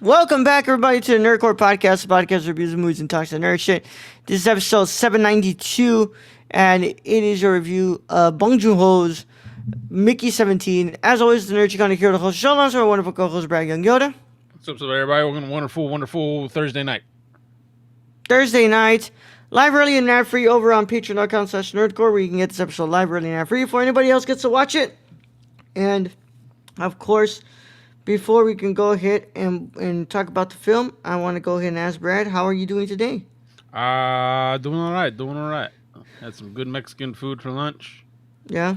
Welcome back, everybody, to the Nerdcore Podcast, the podcast reviews of movies and talks of nerd shit. This is episode 792, and it is your review of Bong Joon-ho's Mickey 17. As always, the nerd you're going to hear the host, Sean Lance, our wonderful co-host, Brad Young Yoda. What's up, everybody? Welcome to wonderful Thursday night. Thursday night, live early and ad-free over on patreon.com/nerdcore, where you can get this episode live early and ad-free before anybody else gets to watch it. And, of course, before we can go ahead and talk about the film, I want to go ahead and ask Brad, how are you doing today? Doing all right. Had some good Mexican food for lunch. Yeah?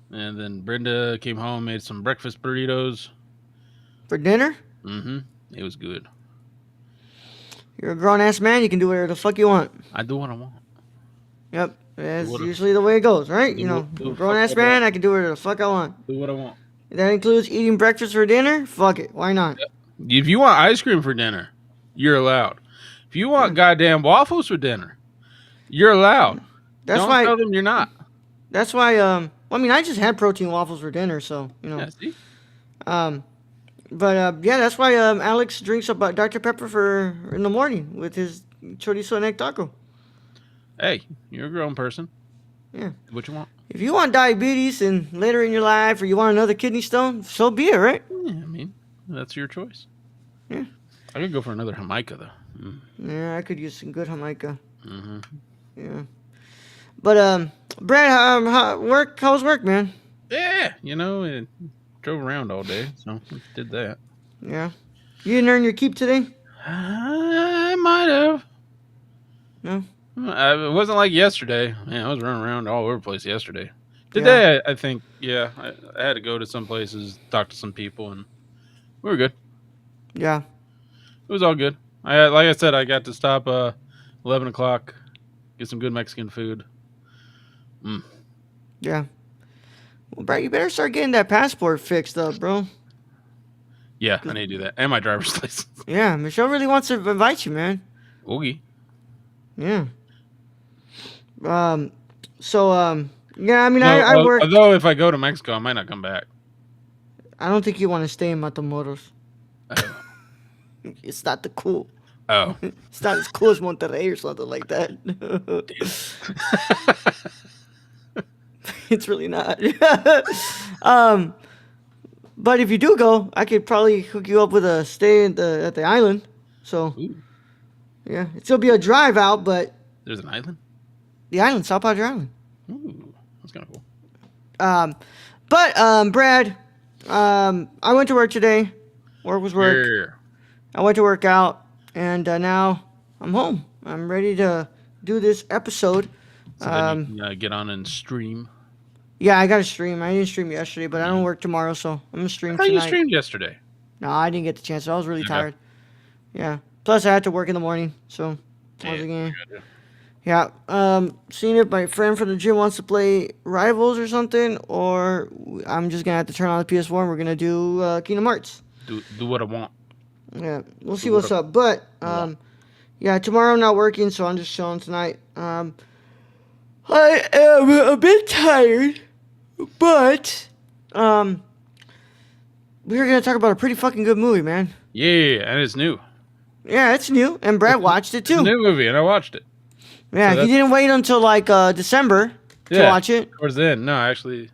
And then Brenda came home, made some breakfast burritos. For dinner? Mm-hmm. It was good. You're a grown-ass man. You can do whatever the fuck you want. I do what I want. Yep. That's usually the way it goes, right? Grown-ass man, I can do whatever the fuck I want. Do what I want. That includes eating breakfast for dinner? Fuck it. Why not? If you want ice cream for dinner, you're allowed. If you want goddamn waffles for dinner, you're allowed. Don't tell them you're not. That's why, I just had protein waffles for dinner, so, Yeah, see? That's why Alex drinks about Dr. Pepper in the morning with his chorizo and egg taco. Hey, you're a grown person. Yeah. Do what you want. If you want diabetes and later in your life, or you want another kidney stone, so be it, right? Yeah, I mean, that's your choice. Yeah. I could go for another Jamaica, though. Mm. Yeah, I could use some good Jamaica. Mm-hmm. Yeah. But, Brad, how's work, man? Yeah, it drove around all day, so did that. Yeah. You didn't earn your keep today? I might have. No? It wasn't like yesterday. Man, I was running around all over the place yesterday. Today, I think, I had to go to some places, talk to some people, and we were good. Yeah. It was all good. Like I said, I got to stop 11 o'clock, get some good Mexican food. Yeah. Well, Brad, you better start getting that passport fixed up, bro. Yeah, I need to do that. And my driver's license. Yeah, Michelle really wants to invite you, man. Oogie. Yeah. I work. Although if I go to Mexico, I might not come back. I don't think you want to stay in Matamoros. Oh. It's not the cool. Oh. It's not as cool as Monterrey or something like that. It's really not. But if you do go, I could probably hook you up with a stay at the island. So, yeah, it'll be a drive out, but there's an island. The island, South Padre Island. Ooh, that's kind of cool. Brad, I went to work today. Work was work. Yeah. I went to work out, and now I'm home. I'm ready to do this episode. So then you can get on and stream. Yeah, I got to stream. I didn't stream yesterday, but I don't work tomorrow, so I'm going to stream tonight. You streamed yesterday? No, I didn't get the chance. I was really tired. Yeah. Plus, I had to work in the morning, so I was again. Yeah. Seeing if my friend from the gym wants to play Rivals or something, or I'm just going to have to turn on the PS4 and we're going to do Kingdom Hearts. Do what I want. Yeah, we'll see what's up. But, tomorrow I'm not working, so I'm just chilling tonight. I am a bit tired, but we're going to talk about a pretty fucking good movie, man. Yeah, and it's new. Yeah, it's new, and Brad watched it too. It's a new movie, and I watched it. Yeah, so he didn't wait until like December to watch it. Towards the end, no, I actually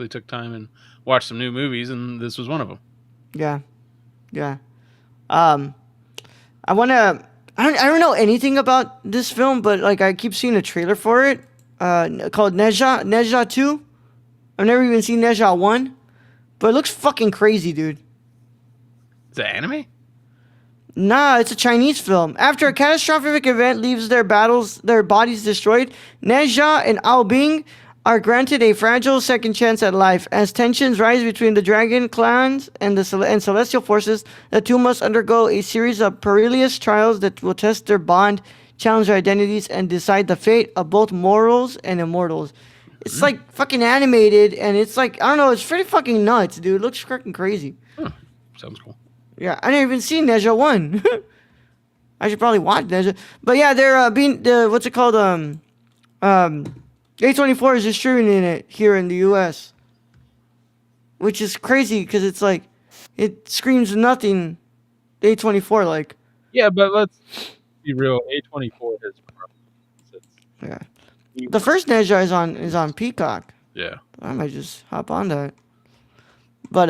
took time and watched some new movies, and this was one of them. Yeah. I don't know anything about this film, but like I keep seeing a trailer for it. Called Neja 2. I've never even seen Neja 1, but it looks fucking crazy, dude. Is it anime? Nah, it's a Chinese film. After a catastrophic event leaves their bodies destroyed, Neja and Ao Bing are granted a fragile second chance at life. As tensions rise between the dragon clans and celestial forces, the two must undergo a series of perilous trials that will test their bond, challenge their identities, and decide the fate of both mortals and immortals. It's like fucking animated, and it's like, I don't know, it's pretty fucking nuts, dude. It looks fucking crazy. Sounds cool. Yeah, I never even seen Neja 1. I should probably watch Neja. But yeah, they're what's it called? A24 is distributing it here in the US. Which is crazy because it's like, it screams nothing A24 like. Yeah, but let's be real. A24 has problems. Yeah. It's The first Neja is on Peacock. yeah. I might just hop on that. But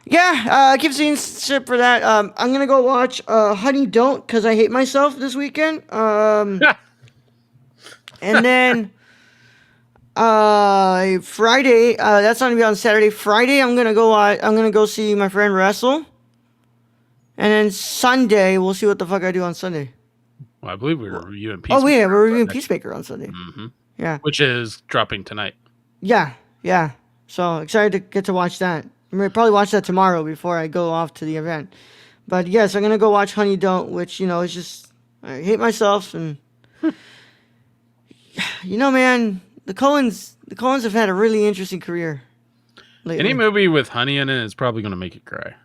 yeah, I keep seeing shit for that. I'm gonna go watch Honey Don't because I hate myself this weekend. And then Friday, that's not gonna be on Saturday. Friday, I'm gonna go see my friend wrestle. And then Sunday, we'll see what the fuck I do on Sunday. Well, I believe we were reviewing Peacemaker. Oh yeah, we're reviewing Peacemaker on Sunday. Mm-hmm. Yeah. Which is dropping tonight. Yeah. So excited to get to watch that. I'm gonna probably watch that tomorrow before I go off to the event. But yes, I'm gonna go watch Honey Don't, which is just I hate myself and man, the Coens have had a really interesting career lately. Any movie with honey in it is probably gonna make you cry.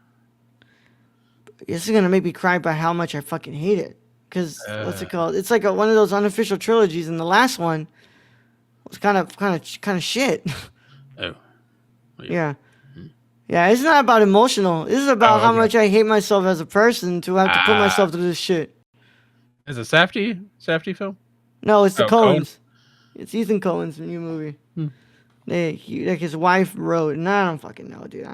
This is gonna make me cry by how much I fucking hate it. Cause what's it called? It's like one of those unofficial trilogies, and the last one was kind of shit. Oh. Yeah. Yeah, it's not about emotional. This is about how much I hate myself as a person to have to put myself through this shit. Is it Safdie film? No, it's the Coens. Coen? It's Ethan Coen's new movie. Like his wife wrote, and I don't fucking know, dude.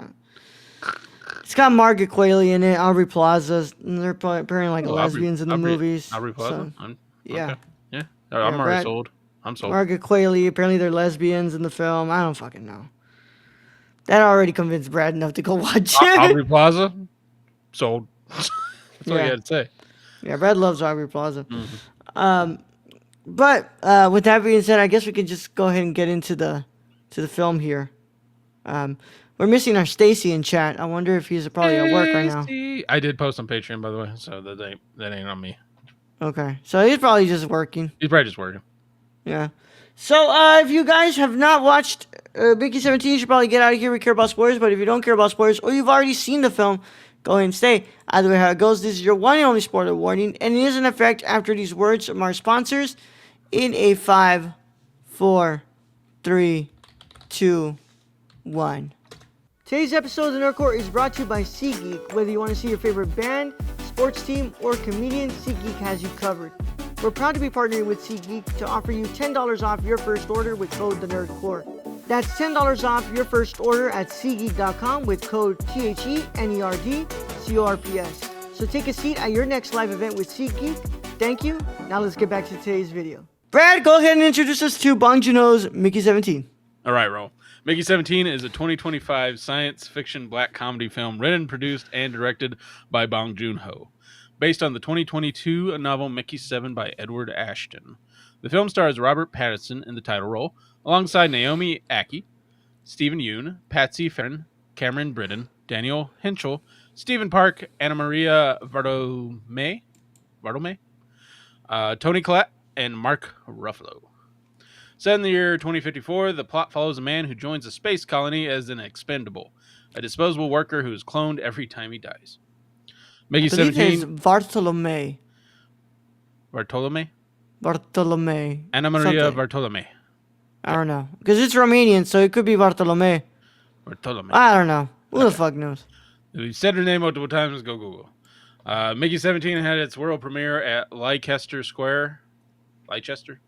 It's got Margaret Qualley in it, Aubrey Plaza, and they're apparently like lesbians in the movies. Aubrey Plaza? So, yeah. Okay. Yeah. I'm already sold. I'm sold. Margaret Qualley, apparently they're lesbians in the film. I don't fucking know. That already convinced Brad enough to go watch it. Aubrey Plaza? Sold. That's all you had to say. Yeah, Brad loves Aubrey Plaza. Mm-hmm. But with that being said, I guess we could just go ahead and get into the film here. We're missing our Stacy in chat. I wonder if he's probably at work right now. I did post on Patreon, by the way, so that ain't on me. Okay, so he's probably just working. He's probably just working. Yeah. So if you guys have not watched Mickey 17, you should probably get out of here. We care about spoilers, but if you don't care about spoilers or you've already seen the film, go ahead and stay. Either way how it goes, this is your one and only spoiler warning, and it is in effect after these words from our sponsors in a 5, 4, 3, 2, 1. Today's episode of the Nerd Court is brought to you by SeatGeek. Whether you want to see your favorite band, sports team, or comedian, SeatGeek has you covered. We're proud to be partnering with SeatGeek to offer you $10 off your first order with code TheNerdCourt. That's $10 off your first order at SeatGeek.com with code THENERDCORPS. So take a seat at your next live event with SeatGeek. Thank you. Now let's get back to today's video. Brad, go ahead and introduce us to Bong Joon-ho's Mickey 17. All right, roll. Mickey 17 is a 2025 science fiction black comedy film written, produced, and directed by Bong Joon-ho, based on the 2022 novel Mickey 7 by Edward Ashton. The film stars Robert Pattinson in the title role, alongside Naomi Ackie, Stephen Yeun, Patsy Ferran, Cameron Britton, Daniel Henschel, Stephen Park, Anna Maria Bartolome, Tony Collette, and Mark Ruffalo. Set in the year 2054, the plot follows a man who joins a space colony as an expendable, a disposable worker who is cloned every time he dies. Mickey 17. Bartolome. Anna Maria Bartolome. I don't know. Because it's Romanian, so it could be Bartolome. I don't know. Who the fuck knows? If you said her name multiple times, go Google. Mickey 17 had its world premiere at Leicester Square. Leicester?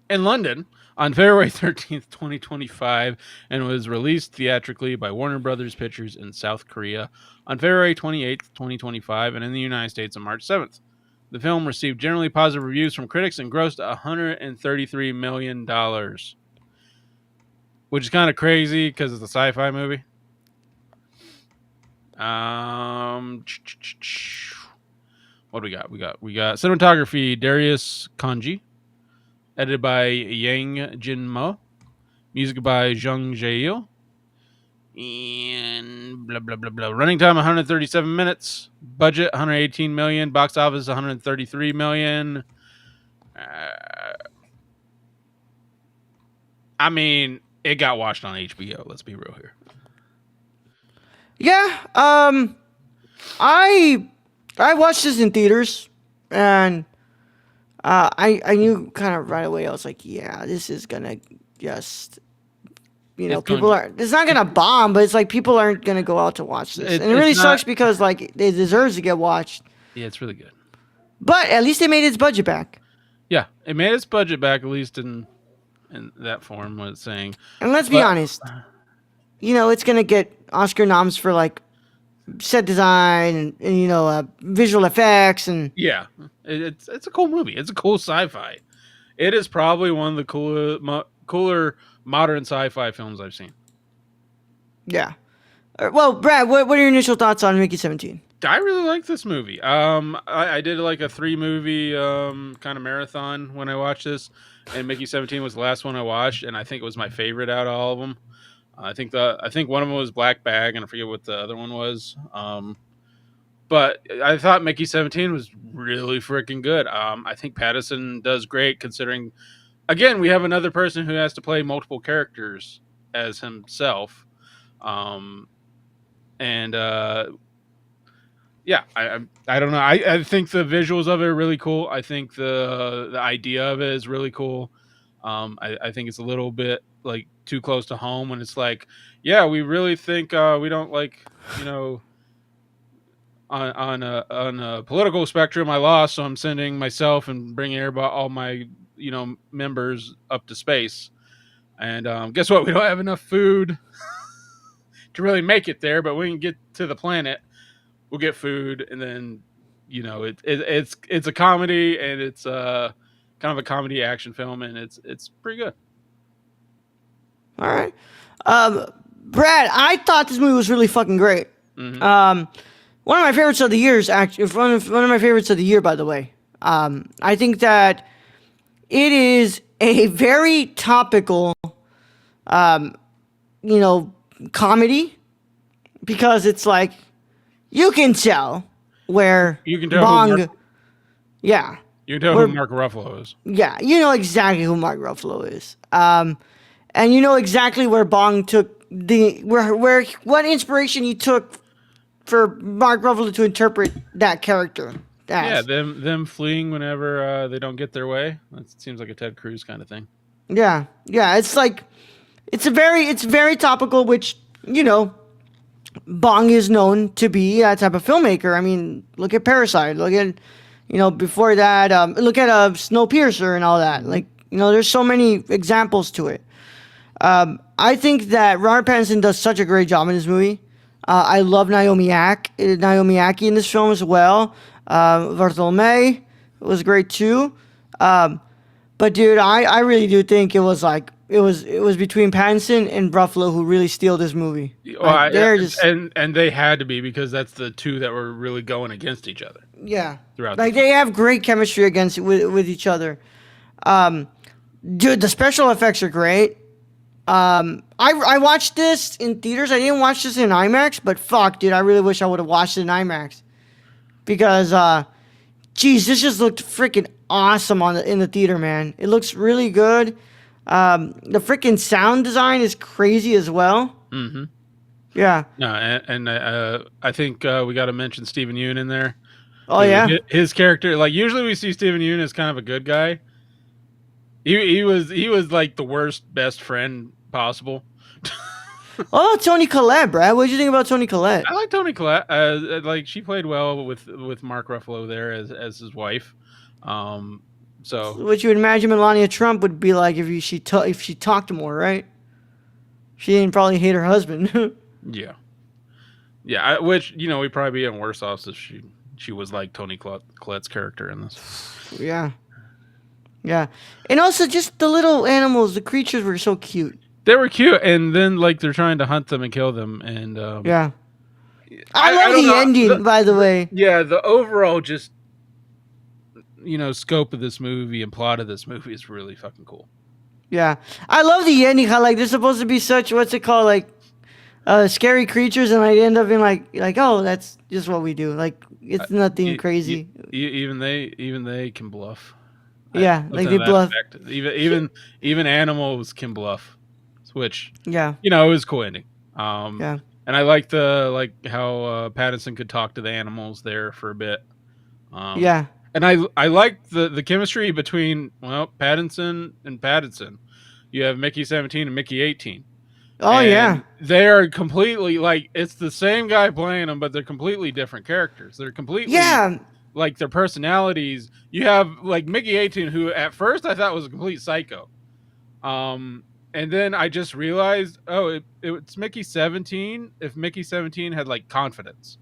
In London on February 13th, 2025, and was released theatrically by Warner Brothers Pictures in South Korea on February 28th, 2025, and in the United States on March 7th. The film received generally positive reviews from critics and grossed $133 million, which is kind of crazy because it's a sci-fi movie. What do we got? We got cinematography, Darius Kanji. Edited by Yang Jin-mo. Music by Zhang Jaeil. And blah, blah, blah, blah. Running time, 137 minutes. Budget, $118 million. Box office, $133 million. I mean, it got watched on HBO. Let's be real here. Yeah. I watched this in theaters, and I knew kind of right away. I was like, yeah, this is gonna just It's people going. are. It's not gonna bomb, but it's like people aren't gonna go out to watch this, and it really It's not. sucks because like it deserves to get watched. Yeah, it's really good. But at least they made its budget back. Yeah, it made its budget back, at least in that form. What it's saying, And let's be but honest, it's gonna get Oscar noms for like set design and visual effects and yeah, it's a cool movie. It's a cool sci-fi. It is probably one of the cooler modern sci-fi films I've seen. yeah. Well, Brad, what are your initial thoughts on Mickey 17? I really like this movie. I did like a 3-movie kind of marathon when I watched this, and Mickey 17 was the last one I watched, and I think it was my favorite out of all of them. I think one of them was Black Bag, and I forget what the other one was. But I thought Mickey 17 was really freaking good. I think Pattinson does great considering, again, we have another person who has to play multiple characters as himself. And yeah, I don't know. I think the visuals of it are really cool. I think the idea of it is really cool. I think it's a little bit like too close to home when it's like, yeah, we really think we don't like, on a political spectrum, I lost, so I'm sending myself and bringing all my members up to space. And guess what? We don't have enough food to really make it there, but we can get to the planet. We'll get food, and then it's a comedy, and it's kind of a comedy action film, and it's pretty good. All right. Brad, I thought this movie was really fucking great. Mm-hmm. One of my favorites of the year is actually one of my favorites of the year, by the way. I think that it is a very topical, comedy because it's like you can tell where You can tell Bong, yeah, you can tell where- who Mark Ruffalo is. yeah, you know exactly who Mark Ruffalo is. And you know exactly where Bong took what inspiration he took for Mark Ruffalo to interpret that character. Yeah, them fleeing whenever they don't get their way. That seems like a Ted Cruz kind of thing. Yeah. It's like it's very topical, which Bong is known to be that type of filmmaker. I mean, look at Parasite. Look at before that. Look at Snowpiercer and all that. Like there's so many examples to it. I think that Robert Pattinson does such a great job in this movie. I love Naomi Ackie in this film as well. Bartholomew was great too. But dude, I really do think it was between Pattinson and Ruffalo who really steal this movie. Well, They're just and they had to be because that's the two that were really going against each other. yeah, Throughout like the they have great chemistry with each other. Dude, the special effects are great. I watched this in theaters. I didn't watch this in IMAX, but fuck, dude, I really wish I would have watched it in IMAX because, geez, this just looked freaking awesome in the theater, man. It looks really good. The freaking sound design is crazy as well. Mm-hmm. Yeah. No, and I think we got to mention Stephen Yeun in there. Oh yeah. His character, like usually we see Stephen Yeun as kind of a good guy. He was like the worst best friend possible. Oh, Toni Collette, Brad. What did you think about Toni Collette? I like Toni Collette. Like she played well with Mark Ruffalo there as his wife. So What you would imagine Melania Trump would be like if she talked more, right? She didn't probably hate her husband. yeah. Which we'd probably be in worse off if she was like Toni Collette's character in this. Yeah. And also just the little animals, the creatures were so cute. They were cute, and then like they're trying to hunt them and kill them, and yeah. I love the ending, by the way. Yeah, the overall just scope of this movie and plot of this movie is really fucking cool. Yeah, I love the ending. How like they're supposed to be such what's it called like scary creatures, and I end up being like oh that's just what we do. Like it's nothing crazy. Even they can bluff. Yeah, like they bluff. Even animals can bluff, which yeah, it was a cool ending. Yeah, and I like how Pattinson could talk to the animals there for a bit. Yeah, and I like the chemistry between Pattinson and Pattinson. You have Mickey 17 and Mickey 18. Oh yeah. And they are completely like it's the same guy playing them, but they're completely different characters. They're completely Yeah. like their personalities. You have like Mickey 18, who at first I thought was a complete psycho. Um, and then I just realized, oh, it's Mickey 17. If Mickey 17 had like confidence,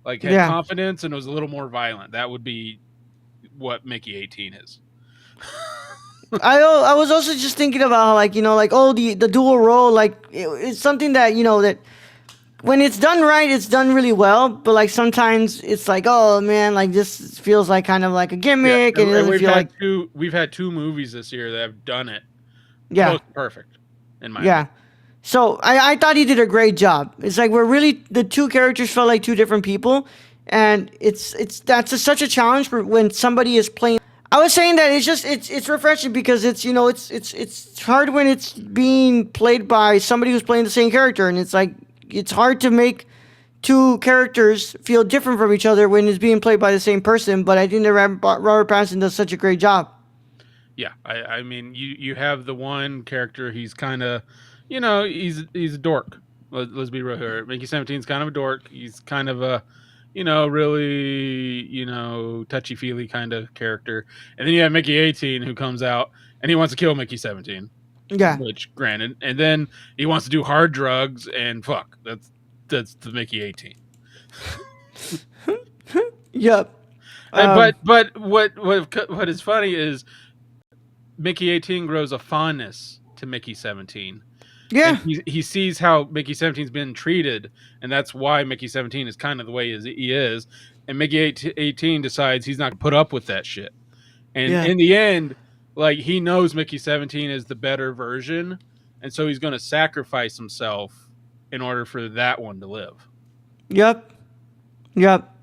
like had Yeah. confidence and was a little more violent, that would be what Mickey 18 is. I was also just thinking about how, like, like, oh, the dual role, like, it's something that, that when it's done right, it's done really well, but like sometimes it's like, oh man, like this feels like kind of like a Yeah, gimmick, and it and doesn't feel like, we've had two movies this year that have done it yeah. close to perfect, in my Yeah. opinion. So I thought he did a great job. It's like we're really, the two characters felt like two different people, and that's such a challenge for when somebody is playing. I was saying that it's refreshing because it's hard when it's being played by somebody who's playing the same character, and it's like it's hard to make two characters feel different from each other when it's being played by the same person. But I think that Robert Pattinson does such a great job. Yeah, I mean, you have the one character. He's kind of, he's a dork. Let's be real here. Mickey 17's kind of a dork. He's kind of a, really, touchy feely kind of character. And then you have Mickey 18 who comes out and he wants to kill Mickey 17, Yeah. which granted. And then he wants to do hard drugs and fuck. That's the Mickey 18. Yep. But what is funny is Mickey 18 grows a fondness to Mickey 17. Yeah. And he sees how Mickey 17's been treated, and that's why Mickey 17 is kind of the way he is. And Mickey 18 decides he's not going to put up with that shit. And Yeah. in the end, like, he knows Mickey 17 is the better version, and so he's going to sacrifice himself in order for that one to live. Yep. Yep.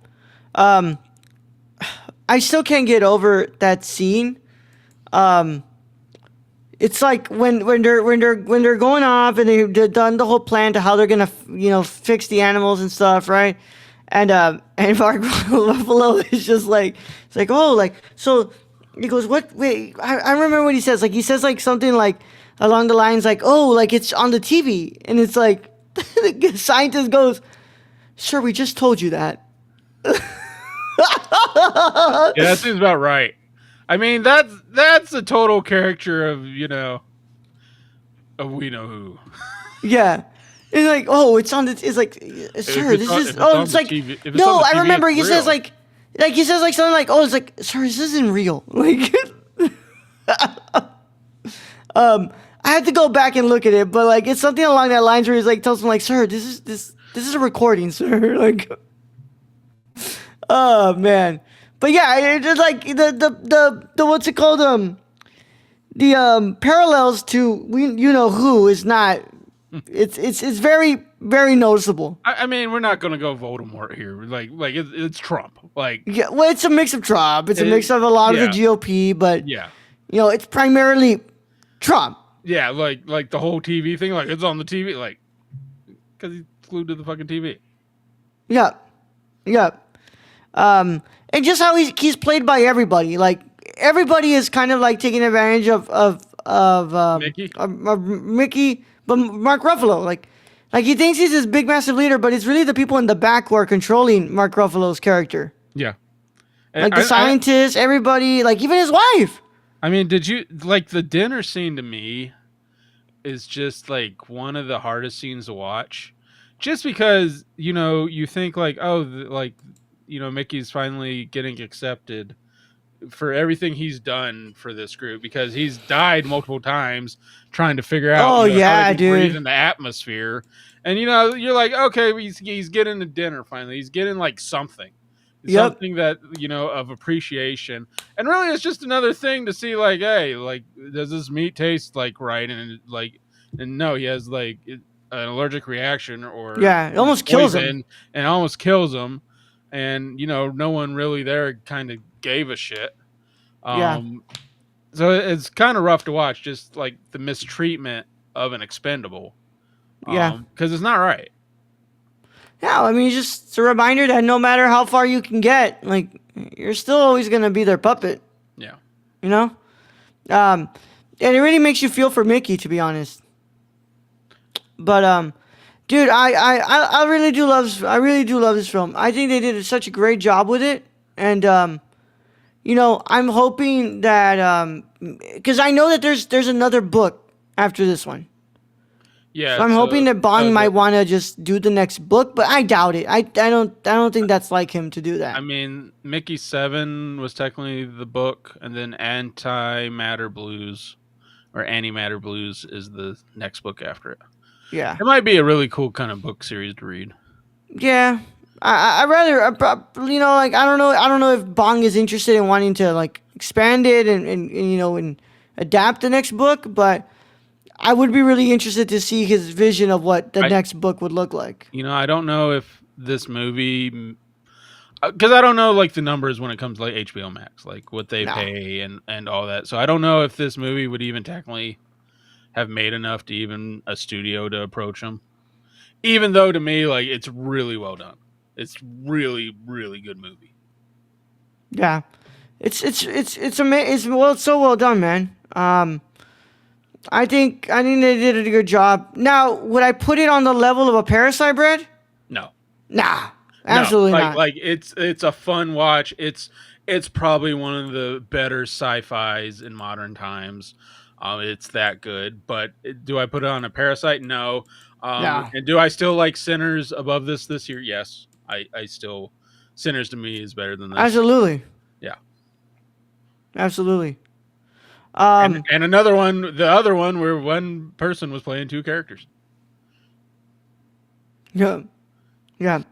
I still can't get over that scene. It's like when they're going off and they've done the whole plan to how they're gonna fix the animals and stuff, right? And Mark Ruffalo is just like, it's like, oh, like, so he goes, what? Wait, I remember what he says. Like, he says like something like along the lines like, oh, like it's on the TV, and it's like the scientist goes, sir, we just told you that. Yeah, that seems about right. I mean, that's a total caricature of, of we know who. Yeah. It's like, oh, it's on the. It's like, sir, this is. Oh, it's like. No, I remember he says like he says like something like, oh, it's like, sir, this isn't real. Like, I had to go back and look at it, but like it's something along that lines where he's like tells him like, sir, this is a recording, sir. Like, oh man. But yeah, it's like the what's it called, the parallels to who is not. It's very, very noticeable. I mean, we're not gonna go Voldemort here. Like it's Trump. Like, Yeah, well, it's a mix of Trump. It's a mix of a lot of the GOP, but yeah, it's primarily Trump. yeah, like the whole TV thing. Like, it's on the TV, like, because he's glued to the fucking TV. Yeah, yeah. And just how he's played by everybody. Like, everybody is kind of like taking advantage of Mickey, but Mark Ruffalo, like he thinks he's this big massive leader, but it's really the people in the back who are controlling Mark Ruffalo's character. Yeah, Like the scientists, everybody, like even his wife. I mean, did you like the dinner scene? To me, is just like one of the hardest scenes to watch, just because you think like, oh, Mickey's finally getting accepted for everything he's done for this group, because he's died multiple times trying to figure out Oh yeah, how to dude. breathe in the atmosphere. And you're like, okay, he's getting a dinner finally. He's getting like something. Something that of appreciation. And really it's just another thing to see, like, hey, like, does this meat taste like right? And no, he has like an allergic reaction, or it almost kills him. And almost kills him. And no one really there kind of gave a shit. So it's kind of rough to watch, just like the mistreatment of an expendable. Because it's not right. Yeah, I mean, it's a reminder that no matter how far you can get, like, you're still always gonna be their puppet. Yeah. And it really makes you feel for Mickey, to be honest. But dude, I really do love this film. I think they did such a great job with it, and I'm hoping that because I know that there's another book after this one. So Yeah. I'm hoping So that Bong might want to just do the next book, but I doubt it. I don't think that's like him to do I that. mean, Mickey 7 was technically the book, and then Antimatter Blues or Antimatter Blues is the next book after it. Yeah. It might be a really cool kind of book series to read. Yeah. I rather like I don't know if Bong is interested in wanting to like expand it and adapt the next book, but I would be really interested to see his vision of what the I next book would look like. I don't know if this movie, because I don't know like the numbers when it comes to like HBO Max, like what they No. pay and all that. So I don't know if this movie would even technically have made enough to even a studio to approach them. Even though to me, like it's really well done. It's really really good movie. Yeah. It's so well done, man. I think they did a good job. Now, would I put it on the level of a Parasite, Bread? No, Nah, no, absolutely like not. like it's a fun watch. It's probably one of the better sci-fi's in modern times. It's that good. But do I put it on a Parasite? No. Nah, And do I still like Sinners above this year? Yes, I still Sinners to me is better than this. absolutely, Yeah. absolutely. And another one, the other one where one person was playing two characters. Yeah, yeah.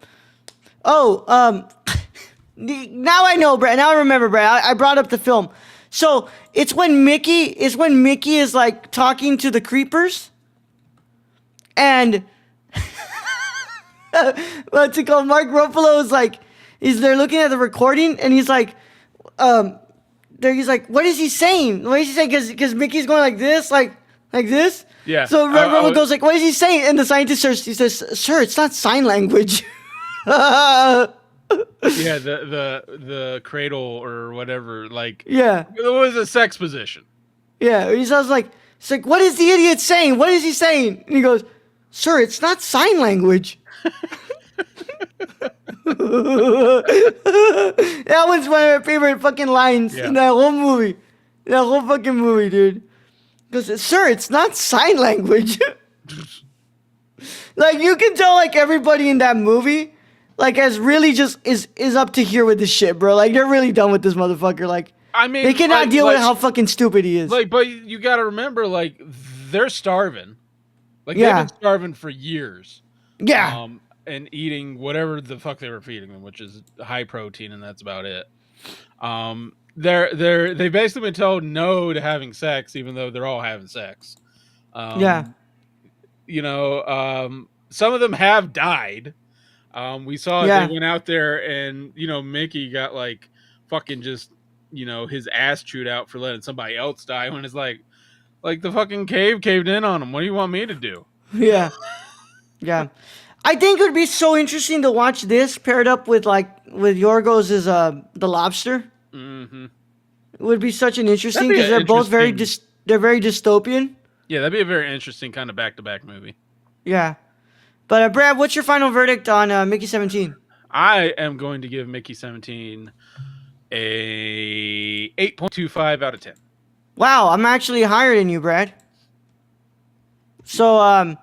Oh, now I know, Brad. Now I remember, Brad. I brought up the film. So it's when Mickey is like talking to the creepers, and what's it called? Mark Ruffalo is like, they're looking at the recording, and he's like, he's like, what is he saying? What is he saying? Because Mickey's going like this, like this. Yeah. So Mark Ruffalo goes like, what is he saying? And the scientist he says, sir, it's not sign language. Yeah, the cradle or whatever, like Yeah, it was a sex position. yeah. He sounds like, it's like, what is the idiot saying? What is he saying? And he goes, sir, it's not sign language. That was one of my favorite fucking lines Yeah. in that whole movie. That whole fucking movie, dude. Because, sir, it's not sign language. Like, you can tell, like, everybody in that movie, like, has really just is up to here with this shit, bro. Like, they're really done with this motherfucker. Like, I mean, they cannot deal with how fucking stupid he is. like, but you got to remember, like, they're starving. Like, Yeah. they've been starving for years. Yeah. And eating whatever the fuck they were feeding them, which is high protein, and that's about it. They've basically been told no to having sex, even though they're all having sex. Yeah. Some of them have died. We saw Yeah. they went out there and Mickey got like fucking just his ass chewed out for letting somebody else die when it's like the fucking cave caved in on him. What do you want me to do? Yeah. Yeah. I think it would be so interesting to watch this paired up with Yorgos' The Lobster. Mm-hmm. It would be such an interesting, That'd be because an they're both interesting- they're very dystopian. Yeah, that'd be a very interesting kind of back-to-back movie. Yeah. But Brad, what's your final verdict on Mickey 17? I am going to give Mickey 17 a 8.25 out of 10. Wow, I'm actually higher than you, Brad. So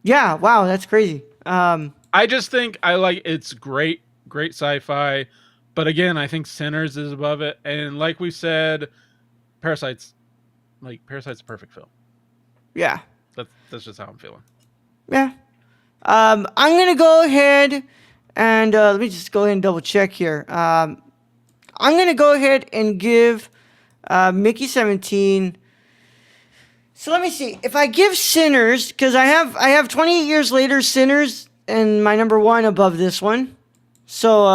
yeah, wow, that's crazy. I just think it's great sci-fi, but again, I think Sinners is above it, and like we said, Parasite's a perfect film. Yeah. That's just how I'm feeling. Yeah. I'm gonna go ahead and let me just go ahead and double check here. I'm gonna go ahead and give Mickey 17. So let me see. If I give Sinners, because I have 28 years later Sinners and my number one above this one. So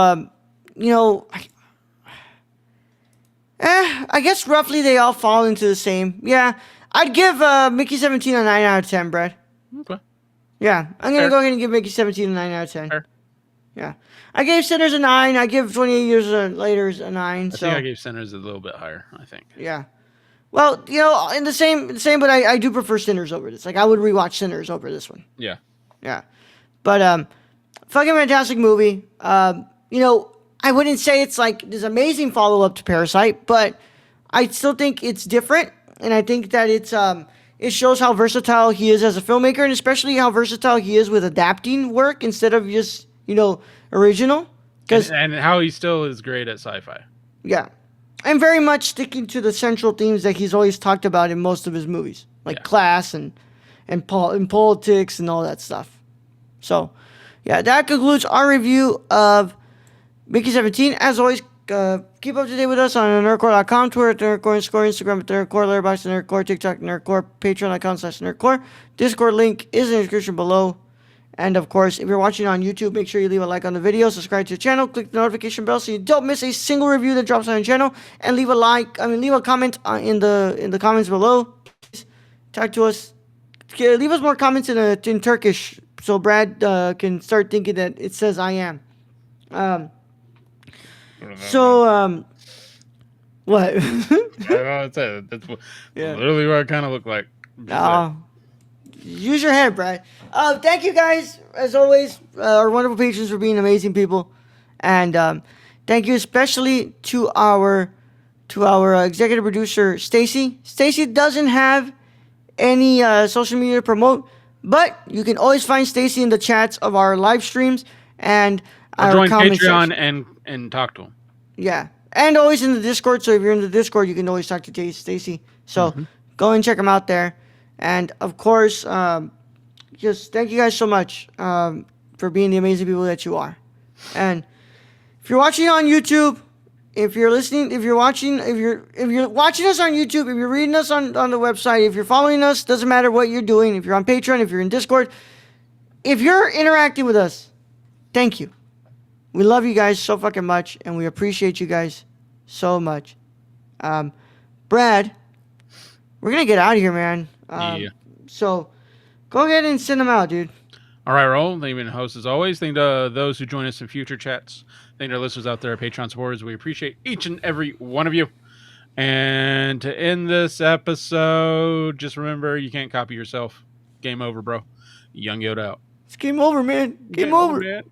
I guess roughly they all fall into the same. Yeah. I'd give Mickey 17 a 9 out of 10, Brad. Okay. Yeah. I'm gonna Fair. go ahead and give Mickey 17 a 9 out of 10. Fair. Yeah. I gave Sinners a 9. I give 28 years later a 9. I So think I gave Sinners a little bit higher, I think. yeah. Well, in the same, but I do prefer Sinners over this. Like, I would rewatch Sinners over this one. Yeah. Yeah. But, fucking fantastic movie. I wouldn't say it's like this amazing follow up to Parasite, but I still think it's different. And I think that it shows how versatile he is as a filmmaker, and especially how versatile he is with adapting work instead of just, original. And how he still is great at sci-fi. Yeah. And very much sticking to the central themes that he's always talked about in most of his movies, like class and politics and all that stuff. So, yeah, that concludes our review of Mickey 17. As always, keep up to date with us on nerdcore.com, Twitter at nerdcore, Instagram at nerdcore, Letterboxd at nerdcore, TikTok at nerdcore, Patreon.com/nerdcore. Discord link is in the description below. And of course, if you're watching on YouTube, make sure you leave a like on the video, subscribe to the channel, click the notification bell so you don't miss a single review that drops on the channel, and leave a comment in the comments below. Please talk to us. Leave us more comments in Turkish so Brad can start thinking that it says I am. What? That's literally what I kind of look like. Use your head, Brad. Thank you guys, as always, our wonderful patrons, for being amazing people, and thank you especially to our executive producer Stacy. Stacy doesn't have any social media to promote, but you can always find Stacy in the chats of our live streams and our join comment Patreon section. and talk to him. Yeah, and always in the Discord. So if you're in the Discord, you can always talk to Stacy. So go and check him out there. And of course, just thank you guys so much for being the amazing people that you are. And if you're watching on YouTube, if you're watching us on YouTube, if you're reading us on the website, if you're following us, doesn't matter what you're doing. If you're on Patreon, if you're in Discord, if you're interacting with us, thank you. We love you guys so fucking much, and we appreciate you guys so much. Brad, we're gonna get out of here, man. So go ahead and send them out, dude. All right, Roll. Thank you, host, as always. Thank to those who join us in future chats. Thank to our listeners out there, Patreon supporters. We appreciate each and every one of you. And to end this episode, just remember, you can't copy yourself. Game over, bro. Young Yoda out. It's game over, man. Game over. Man.